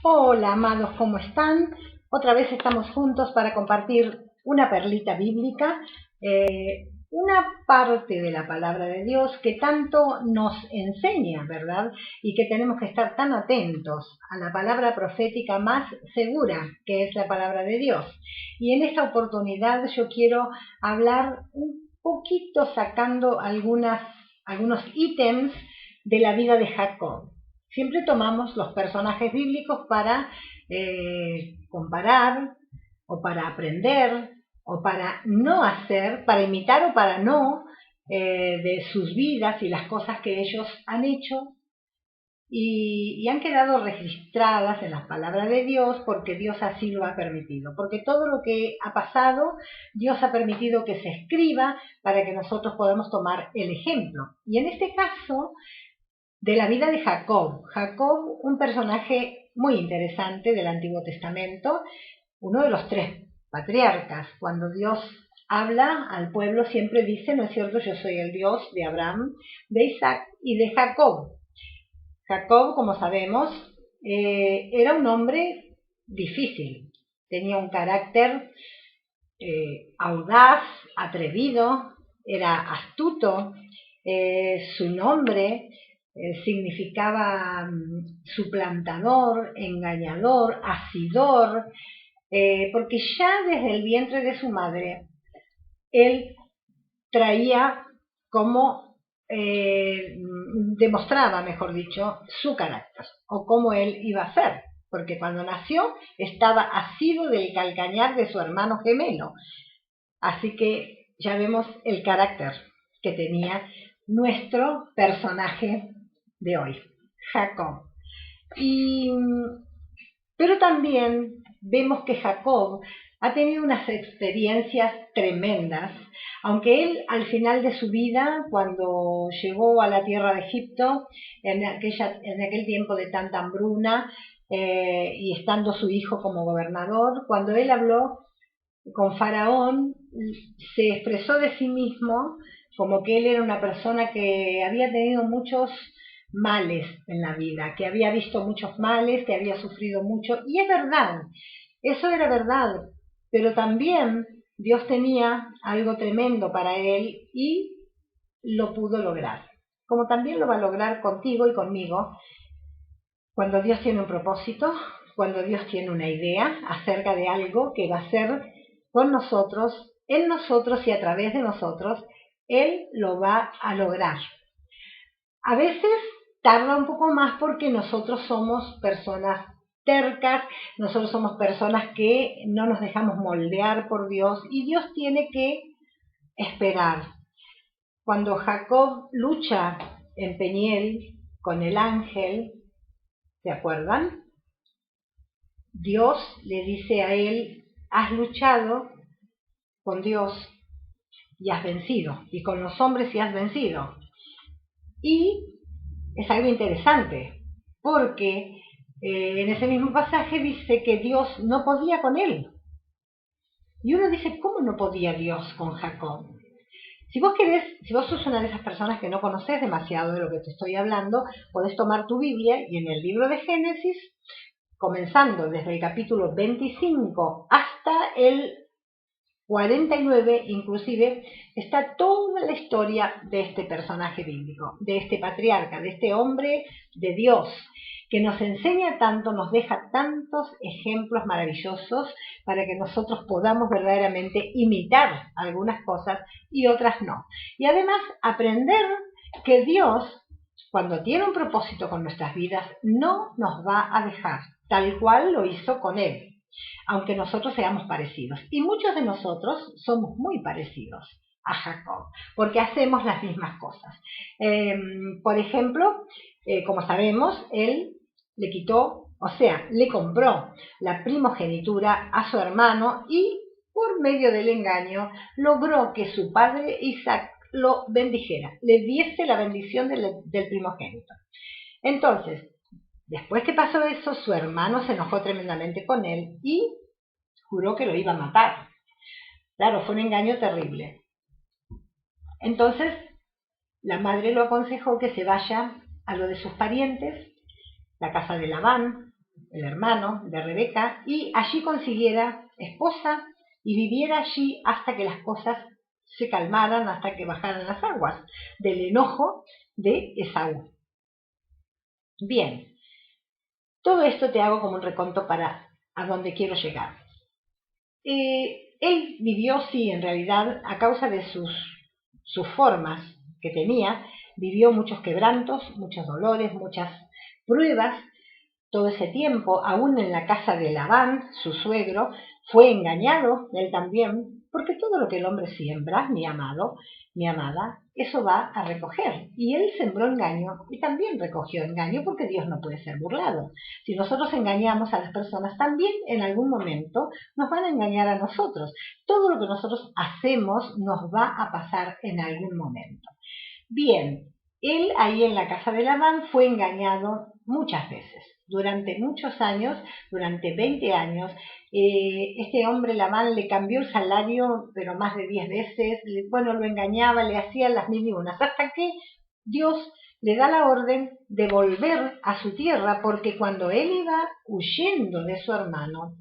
Hola, amados, ¿cómo están? Otra vez estamos juntos para compartir una perlita bíblica, una parte de la palabra de Dios que tanto nos enseña, ¿verdad? Y que tenemos que estar tan atentos a la palabra profética más segura, que es la palabra de Dios. Y en esta oportunidad yo quiero hablar un poquito sacando algunos ítems de la vida de Jacob. Siempre tomamos los personajes bíblicos para comparar o para aprender o para no hacer, para imitar o para no de sus vidas y las cosas que ellos han hecho y han quedado registradas en las palabras de Dios porque Dios así lo ha permitido. Porque todo lo que ha pasado, Dios ha permitido que se escriba para que nosotros podamos tomar el ejemplo. Y en este caso, de la vida de Jacob. Jacob, un personaje muy interesante del Antiguo Testamento, uno de los tres patriarcas. Cuando Dios habla al pueblo siempre dice, ¿no es cierto? Yo soy el Dios de Abraham, de Isaac y de Jacob. Jacob, como sabemos, era un hombre difícil. Tenía un carácter audaz, atrevido, era astuto. Su nombre significaba suplantador, engañador, asidor, porque ya desde el vientre de su madre él traía como demostraba, mejor dicho, su carácter o cómo él iba a ser, porque cuando nació estaba asido del calcañar de su hermano gemelo, así que ya vemos el carácter que tenía nuestro personaje de hoy, Jacob. Pero también vemos que Jacob ha tenido unas experiencias tremendas, aunque él al final de su vida, cuando llegó a la tierra de Egipto, en aquel tiempo de tanta hambruna, y estando su hijo como gobernador, cuando él habló con Faraón, se expresó de sí mismo como que él era una persona que había tenido muchos males en la vida, que había visto muchos males, que había sufrido mucho, y es verdad, eso era verdad, pero también Dios tenía algo tremendo para él y lo pudo lograr, como también lo va a lograr contigo y conmigo, cuando Dios tiene un propósito, cuando Dios tiene una idea acerca de algo que va a ser con nosotros, en nosotros y a través de nosotros, Él lo va a lograr. A veces tarda un poco más porque nosotros somos personas tercas, nosotros somos personas que no nos dejamos moldear por Dios y Dios tiene que esperar. Cuando Jacob lucha en Peniel con el ángel, ¿se acuerdan? Dios le dice a él, has luchado con Dios y has vencido, y con los hombres y has vencido. Y es algo interesante, porque en ese mismo pasaje dice que Dios no podía con él. Y uno dice, ¿cómo no podía Dios con Jacob? Si vos sos una de esas personas que no conoces demasiado de lo que te estoy hablando, podés tomar tu Biblia y en el libro de Génesis, comenzando desde el capítulo 25 hasta el 49, inclusive, está toda la historia de este personaje bíblico, de este patriarca, de este hombre de Dios, que nos enseña tanto, nos deja tantos ejemplos maravillosos para que nosotros podamos verdaderamente imitar algunas cosas y otras no. Y además aprender que Dios, cuando tiene un propósito con nuestras vidas, no nos va a dejar, tal cual lo hizo con él, aunque nosotros seamos parecidos. Y muchos de nosotros somos muy parecidos a Jacob, porque hacemos las mismas cosas. Por ejemplo, como sabemos, él le quitó, o sea, le compró la primogenitura a su hermano y por medio del engaño logró que su padre Isaac lo bendijera, le diese la bendición del primogénito. Entonces, después que pasó eso, su hermano se enojó tremendamente con él y juró que lo iba a matar. Claro, fue un engaño terrible. Entonces, la madre lo aconsejó que se vaya a lo de sus parientes, la casa de Labán, el hermano de Rebeca, y allí consiguiera esposa y viviera allí hasta que las cosas se calmaran, hasta que bajaran las aguas del enojo de Esaú. Bien, todo esto te hago como un reconto para a dónde quiero llegar. Él vivió, sí, en realidad, a causa de sus formas que tenía, vivió muchos quebrantos, muchos dolores, muchas pruebas. Todo ese tiempo, aún en la casa de Labán, su suegro, fue engañado, él también, porque todo lo que el hombre siembra, mi amado, mi amada, eso va a recoger. Y él sembró engaño y también recogió engaño, porque Dios no puede ser burlado. Si nosotros engañamos a las personas, también en algún momento nos van a engañar a nosotros. Todo lo que nosotros hacemos nos va a pasar en algún momento. Bien, él ahí en la casa de Labán fue engañado muchas veces. Durante muchos años, durante 20 años, este hombre Labán le cambió el salario, pero más de 10 veces, bueno, lo engañaba, le hacía las mil y unas, hasta que Dios le da la orden de volver a su tierra, porque cuando él iba huyendo de su hermano,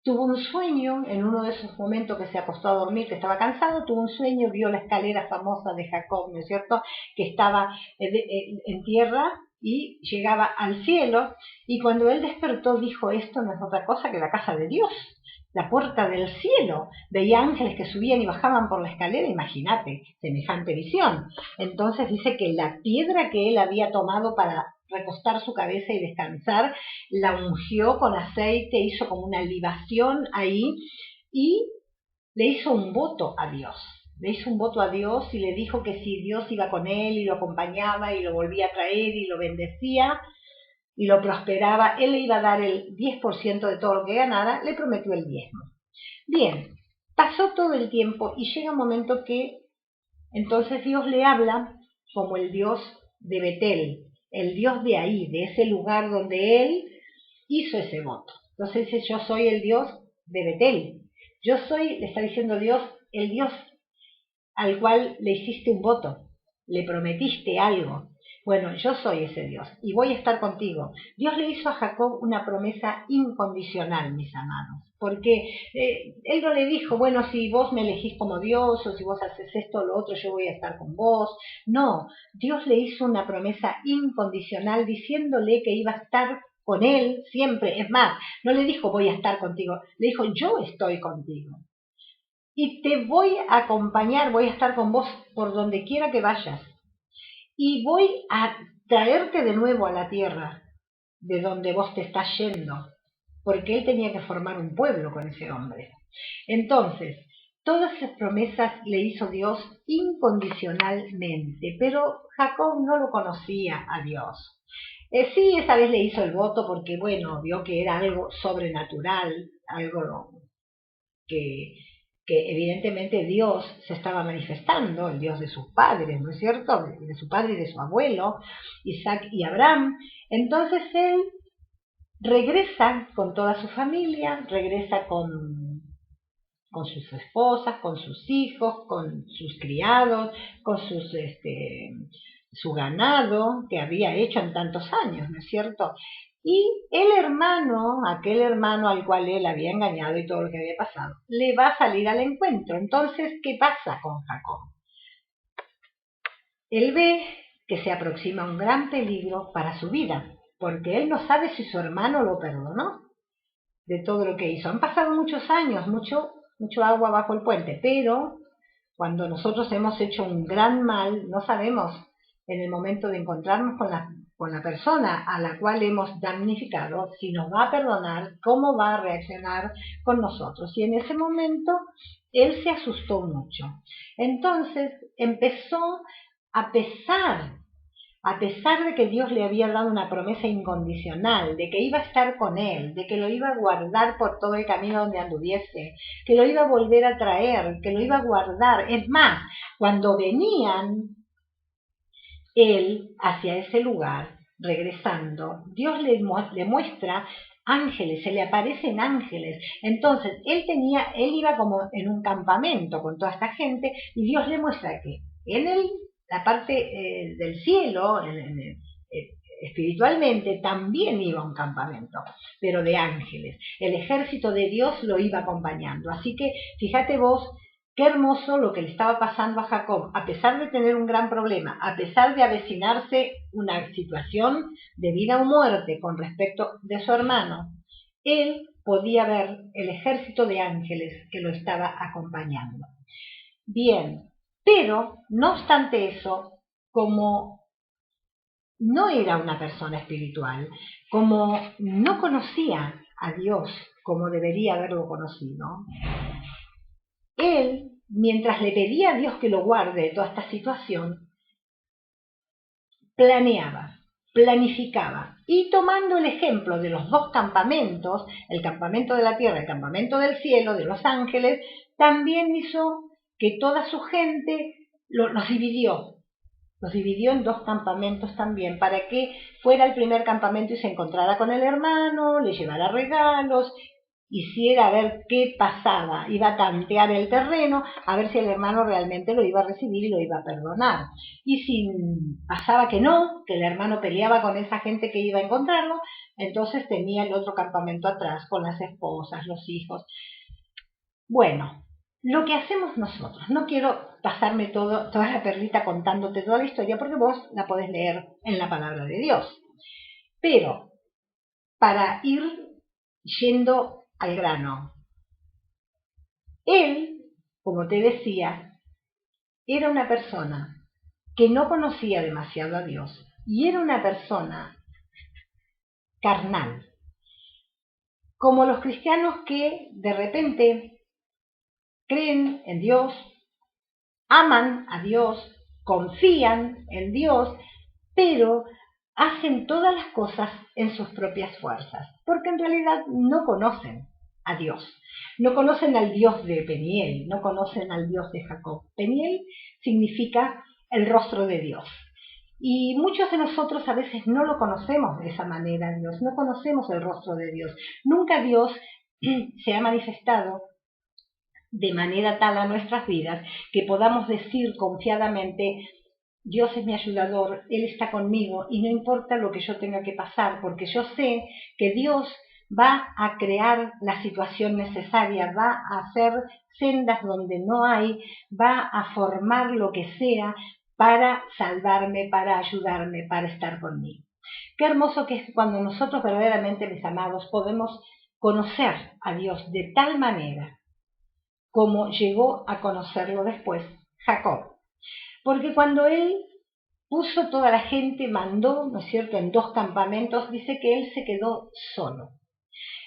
tuvo un sueño, en uno de esos momentos que se acostó a dormir, que estaba cansado, tuvo un sueño, vio la escalera famosa de Jacob, ¿no es cierto?, que estaba en tierra y llegaba al cielo, y cuando él despertó dijo, esto no es otra cosa que la casa de Dios, la puerta del cielo. Veía ángeles que subían y bajaban por la escalera, imagínate, semejante visión. Entonces dice que la piedra que él había tomado para recostar su cabeza y descansar, la ungió con aceite, hizo como una libación ahí y le hizo un voto a Dios. Le hizo un voto a Dios y le dijo que si Dios iba con él y lo acompañaba y lo volvía a traer y lo bendecía y lo prosperaba, él le iba a dar el 10% de todo lo que ganara, le prometió el diezmo. Bien, pasó todo el tiempo y llega un momento que entonces Dios le habla como el Dios de Betel, el Dios de ahí, de ese lugar donde él hizo ese voto. Entonces dice, yo soy el Dios de Betel. Yo soy, le está diciendo Dios, el Dios al cual le hiciste un voto, le prometiste algo. Bueno, yo soy ese Dios y voy a estar contigo. Dios le hizo a Jacob una promesa incondicional, mis amados, porque él no le dijo, bueno, si vos me elegís como Dios o si vos haces esto o lo otro, yo voy a estar con vos. No, Dios le hizo una promesa incondicional diciéndole que iba a estar con él siempre. Es más, no le dijo voy a estar contigo, le dijo yo estoy contigo. Y te voy a acompañar, voy a estar con vos por donde quiera que vayas. Y voy a traerte de nuevo a la tierra de donde vos te estás yendo, porque él tenía que formar un pueblo con ese hombre. Entonces, todas esas promesas le hizo Dios incondicionalmente, pero Jacob no lo conocía a Dios. Sí, esa vez le hizo el voto porque, bueno, vio que era algo sobrenatural, algo que evidentemente Dios se estaba manifestando, el Dios de sus padres, ¿no es cierto?, de su padre y de su abuelo, Isaac y Abraham. Entonces él regresa con toda su familia, regresa con sus esposas, con sus hijos, con sus criados, con su ganado que había hecho en tantos años, ¿no es cierto? Y el hermano, aquel hermano al cual él había engañado y todo lo que había pasado, le va a salir al encuentro. Entonces, ¿qué pasa con Jacob? Él ve que se aproxima un gran peligro para su vida, porque él no sabe si su hermano lo perdonó de todo lo que hizo. Han pasado muchos años, mucho agua bajo el puente, pero cuando nosotros hemos hecho un gran mal, no sabemos en el momento de encontrarnos con la persona a la cual hemos damnificado, si nos va a perdonar, cómo va a reaccionar con nosotros. Y en ese momento él se asustó mucho. Entonces empezó, a pesar de que Dios le había dado una promesa incondicional, de que iba a estar con él, de que lo iba a guardar por todo el camino donde anduviese, que lo iba a volver a traer, que lo iba a guardar. Es más, cuando venían él hacia ese lugar, regresando, Dios le muestra ángeles, se le aparecen ángeles. Entonces, él iba como en un campamento con toda esta gente y Dios le muestra que en la parte del cielo, espiritualmente, también iba a un campamento, pero de ángeles. El ejército de Dios lo iba acompañando. Así que fíjate vos qué hermoso lo que le estaba pasando a Jacob, a pesar de tener un gran problema, a pesar de avecinarse una situación de vida o muerte con respecto de su hermano, él podía ver el ejército de ángeles que lo estaba acompañando. Bien, pero no obstante eso, como no era una persona espiritual, como no conocía a Dios como debería haberlo conocido, él, mientras le pedía a Dios que lo guarde de toda esta situación, planeaba, planificaba, y tomando el ejemplo de los dos campamentos, el campamento de la tierra, el campamento del cielo, de los ángeles, también hizo que toda su gente los dividió en dos campamentos también, para que fuera el primer campamento y se encontrara con el hermano, le llevara regalos, hiciera a ver qué pasaba, iba a tantear el terreno, a ver si el hermano realmente lo iba a recibir y lo iba a perdonar. Y si pasaba que no, que el hermano peleaba con esa gente que iba a encontrarlo, entonces tenía el otro campamento atrás, con las esposas, los hijos. Bueno, lo que hacemos nosotros, no quiero pasarme toda la perlita contándote toda la historia, porque vos la podés leer en la palabra de Dios. Pero, para ir yendo al grano, él, como te decía, era una persona que no conocía demasiado a Dios y era una persona carnal, como los cristianos que de repente creen en Dios, aman a Dios, confían en Dios, pero hacen todas las cosas en sus propias fuerzas, porque en realidad no conocen a Dios. No conocen al Dios de Peniel, no conocen al Dios de Jacob. Peniel significa el rostro de Dios. Y muchos de nosotros a veces no lo conocemos de esa manera, Dios, no conocemos el rostro de Dios. Nunca Dios se ha manifestado de manera tal a nuestras vidas que podamos decir confiadamente: Dios es mi ayudador, Él está conmigo y no importa lo que yo tenga que pasar, porque yo sé que Dios va a crear la situación necesaria, va a hacer sendas donde no hay, va a formar lo que sea para salvarme, para ayudarme, para estar conmigo. Qué hermoso que es cuando nosotros verdaderamente, mis amados, podemos conocer a Dios de tal manera como llegó a conocerlo después Jacob. Porque cuando él puso toda la gente, mandó, ¿no es cierto?, en dos campamentos, dice que él se quedó solo.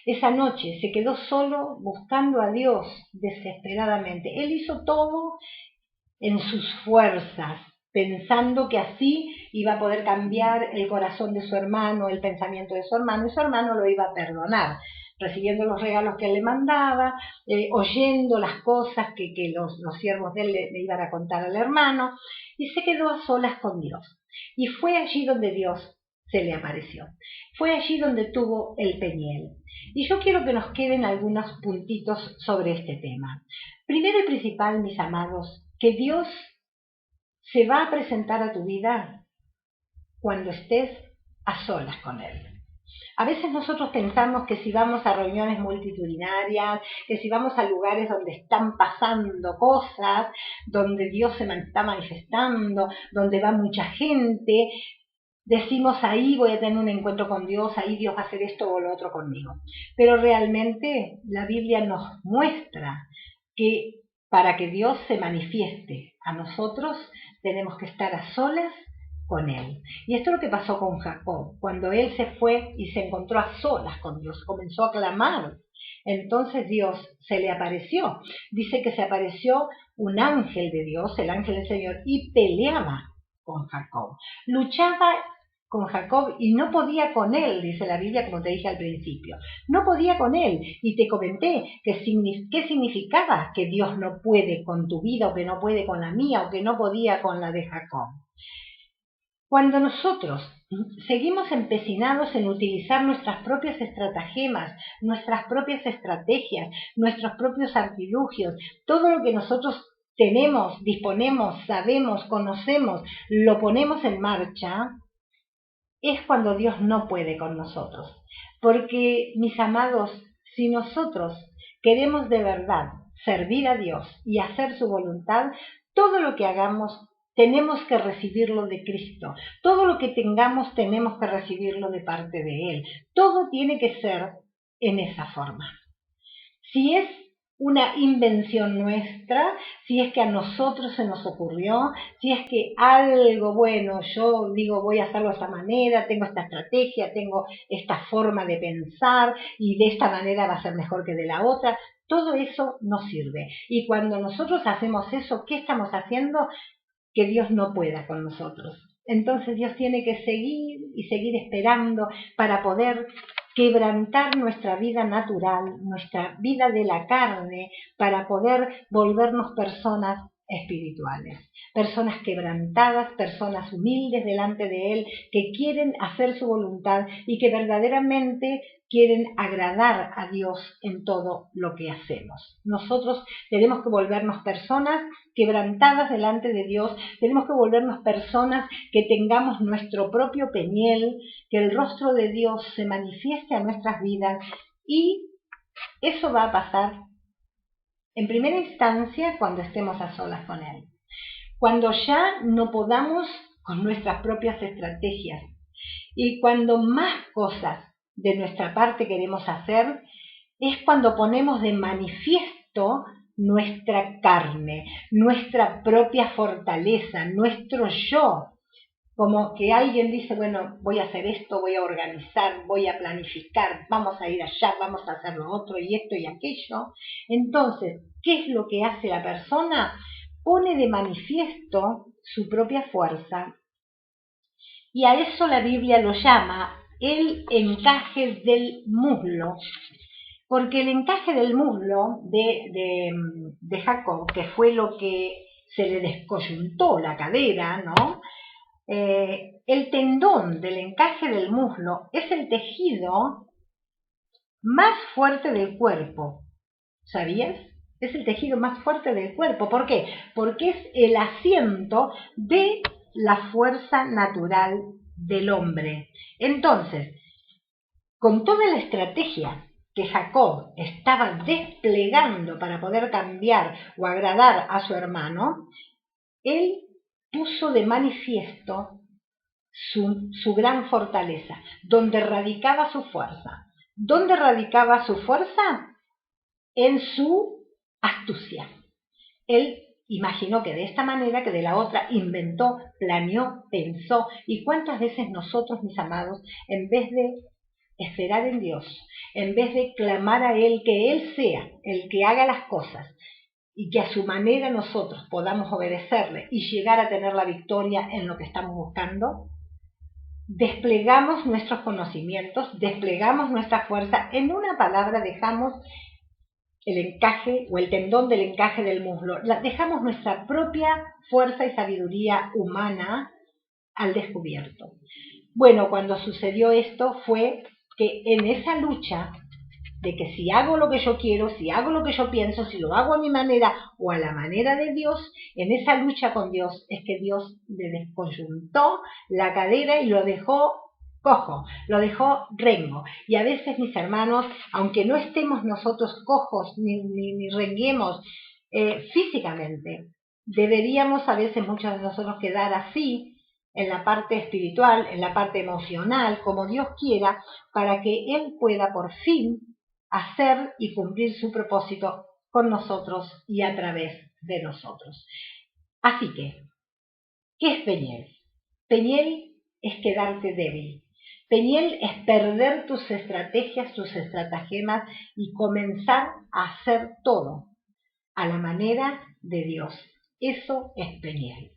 Esa noche se quedó solo buscando a Dios desesperadamente. Él hizo todo en sus fuerzas, pensando que así iba a poder cambiar el corazón de su hermano, el pensamiento de su hermano, y su hermano lo iba a perdonar, recibiendo los regalos que él le mandaba, oyendo las cosas que los siervos de él le iban a contar al hermano, y se quedó a solas con Dios. Y fue allí donde Dios se le apareció. Fue allí donde tuvo el Peniel. Y yo quiero que nos queden algunos puntitos sobre este tema. Primero y principal, mis amados, que Dios se va a presentar a tu vida cuando estés a solas con Él. A veces nosotros pensamos que si vamos a reuniones multitudinarias, que si vamos a lugares donde están pasando cosas, donde Dios se está manifestando, donde va mucha gente, decimos: ahí voy a tener un encuentro con Dios, ahí Dios va a hacer esto o lo otro conmigo. Pero realmente la Biblia nos muestra que para que Dios se manifieste a nosotros tenemos que estar a solas con Él. Y esto es lo que pasó con Jacob. Cuando él se fue y se encontró a solas con Dios, comenzó a clamar. Entonces Dios se le apareció. Dice que se apareció un ángel de Dios, el ángel del Señor, y peleaba con Jacob. Luchaba con Jacob y no podía con él, dice la Biblia, como te dije al principio. No podía con él. Y te comenté qué significaba que Dios no puede con tu vida, o que no puede con la mía, o que no podía con la de Jacob. Cuando nosotros seguimos empecinados en utilizar nuestras propias estratagemas, nuestras propias estrategias, nuestros propios artilugios, todo lo que nosotros tenemos, disponemos, sabemos, conocemos, lo ponemos en marcha, es cuando Dios no puede con nosotros. Porque, mis amados, si nosotros queremos de verdad servir a Dios y hacer su voluntad, todo lo que hagamos tenemos que recibirlo de Cristo. Todo lo que tengamos tenemos que recibirlo de parte de Él. Todo tiene que ser en esa forma. Si es una invención nuestra, si es que a nosotros se nos ocurrió, si es que algo, bueno, yo digo voy a hacerlo de esta manera, tengo esta estrategia, tengo esta forma de pensar y de esta manera va a ser mejor que de la otra, todo eso no sirve. Y cuando nosotros hacemos eso, ¿qué estamos haciendo? Que Dios no pueda con nosotros. Entonces Dios tiene que seguir y seguir esperando para poder quebrantar nuestra vida natural, nuestra vida de la carne, para poder volvernos personas espirituales, personas quebrantadas, personas humildes delante de Él, que quieren hacer su voluntad y que verdaderamente quieren agradar a Dios en todo lo que hacemos. Nosotros tenemos que volvernos personas quebrantadas delante de Dios, tenemos que volvernos personas que tengamos nuestro propio Peniel, que el rostro de Dios se manifieste a nuestras vidas, y eso va a pasar en primera instancia cuando estemos a solas con Él. Cuando ya no podamos con nuestras propias estrategias y cuando más cosas de nuestra parte queremos hacer, es cuando ponemos de manifiesto nuestra carne, nuestra propia fortaleza, nuestro yo. Como que alguien dice, bueno, voy a hacer esto, voy a organizar, voy a planificar, vamos a ir allá, vamos a hacer lo otro y esto y aquello. Entonces, ¿qué es lo que hace la persona? Pone de manifiesto su propia fuerza, y a eso la Biblia lo llama el encaje del muslo, porque el encaje del muslo de Jacob, que fue lo que se le descoyuntó la cadera, ¿no? El tendón del encaje del muslo es el tejido más fuerte del cuerpo, ¿sabías? Es el tejido más fuerte del cuerpo. ¿Por qué? Porque es el asiento de la fuerza natural del hombre. Entonces, con toda la estrategia que Jacob estaba desplegando para poder cambiar o agradar a su hermano, él puso de manifiesto su gran fortaleza, donde radicaba su fuerza. ¿Dónde radicaba su fuerza? En su astucia. Él imaginó que de esta manera, que de la otra, inventó, planeó, pensó. ¿Y cuántas veces nosotros, mis amados, en vez de esperar en Dios, en vez de clamar a Él, que Él sea el que haga las cosas y que a su manera nosotros podamos obedecerle y llegar a tener la victoria en lo que estamos buscando, desplegamos nuestros conocimientos, desplegamos nuestra fuerza, en una palabra dejamos el encaje o el tendón del encaje del muslo, dejamos nuestra propia fuerza y sabiduría humana al descubierto. Bueno, cuando sucedió esto fue que en esa lucha de que si hago lo que yo quiero, si hago lo que yo pienso, si lo hago a mi manera o a la manera de Dios, en esa lucha con Dios es que Dios le descoyuntó la cadera y lo dejó cojo, lo dejó rengo. Y a veces, mis hermanos, aunque no estemos nosotros cojos ni renguemos físicamente, deberíamos a veces muchos de nosotros quedar así en la parte espiritual, en la parte emocional, como Dios quiera, para que Él pueda por fin hacer y cumplir su propósito con nosotros y a través de nosotros. Así que, ¿qué es Peniel? Peniel es quedarte débil. Peniel es perder tus estrategias, tus estratagemas y comenzar a hacer todo a la manera de Dios. Eso es Peniel.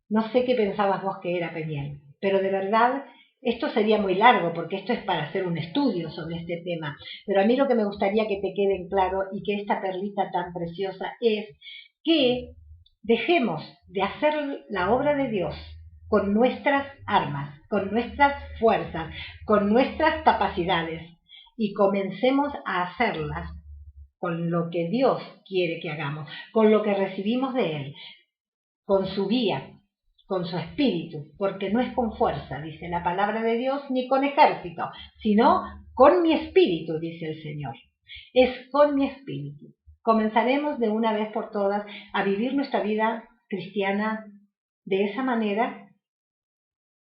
No sé qué pensabas vos que era Peniel, pero de verdad esto sería muy largo porque esto es para hacer un estudio sobre este tema. Pero a mí lo que me gustaría que te quede en claro y que esta perlita tan preciosa es que dejemos de hacer la obra de Dios con nuestras armas, con nuestras fuerzas, con nuestras capacidades y comencemos a hacerlas con lo que Dios quiere que hagamos, con lo que recibimos de Él, con su guía, con su espíritu, porque no es con fuerza, dice la palabra de Dios, ni con ejército, sino con mi espíritu, dice el Señor. Es con mi espíritu. Comenzaremos de una vez por todas a vivir nuestra vida cristiana de esa manera.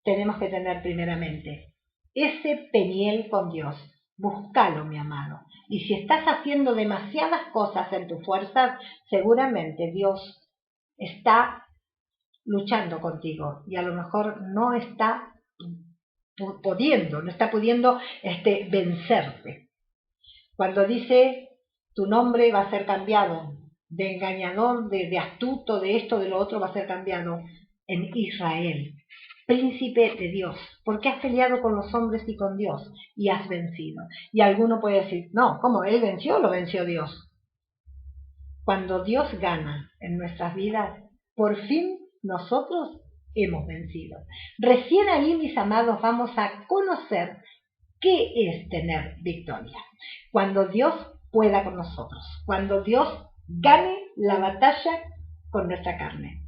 Tenemos que tener primeramente ese peniel con Dios. Búscalo, mi amado. Y si estás haciendo demasiadas cosas en tus fuerzas, seguramente Dios está luchando contigo y a lo mejor no está pudiendo vencerte. Cuando dice tu nombre va a ser cambiado, de engañador, de astuto, de esto, de lo otro, va a ser cambiado en Israel, príncipe de Dios, porque has peleado con los hombres y con Dios y has vencido. Y alguno puede decir, no, ¿cómo? ¿Él venció? Lo venció Dios. Cuando Dios gana en nuestras vidas, por fin nosotros hemos vencido. Recién ahí, mis amados, vamos a conocer qué es tener victoria. Cuando Dios pueda con nosotros, cuando Dios gane la batalla con nuestra carne.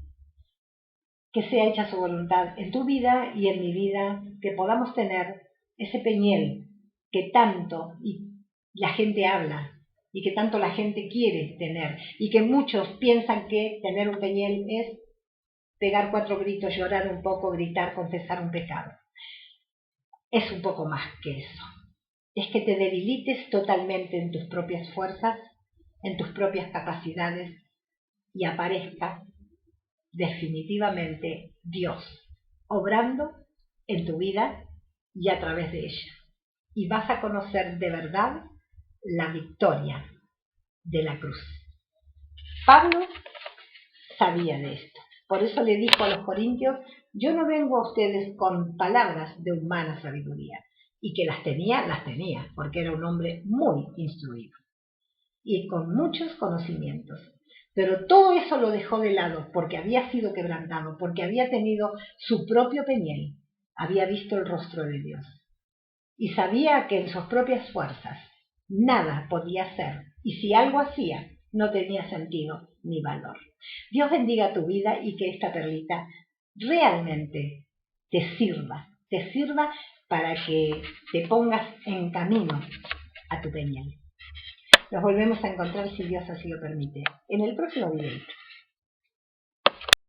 Que sea hecha su voluntad en tu vida y en mi vida, que podamos tener ese peñel que tanto y la gente habla y que tanto la gente quiere tener y que muchos piensan que tener un peñel es pegar 4 gritos, llorar un poco, gritar, confesar un pecado. Es un poco más que eso. Es que te debilites totalmente en tus propias fuerzas, en tus propias capacidades y aparezca definitivamente Dios obrando en tu vida y a través de ella. Y vas a conocer de verdad la victoria de la cruz. Pablo sabía de esto. Por eso le dijo a los corintios, yo no vengo a ustedes con palabras de humana sabiduría. Y que las tenía, porque era un hombre muy instruido y con muchos conocimientos. Pero todo eso lo dejó de lado porque había sido quebrantado, porque había tenido su propio peñel, había visto el rostro de Dios y sabía que en sus propias fuerzas nada podía hacer y si algo hacía no tenía sentido ni valor. Dios bendiga tu vida y que esta perlita realmente te sirva para que te pongas en camino a tu peñel. Nos volvemos a encontrar si Dios así lo permite en el próximo video.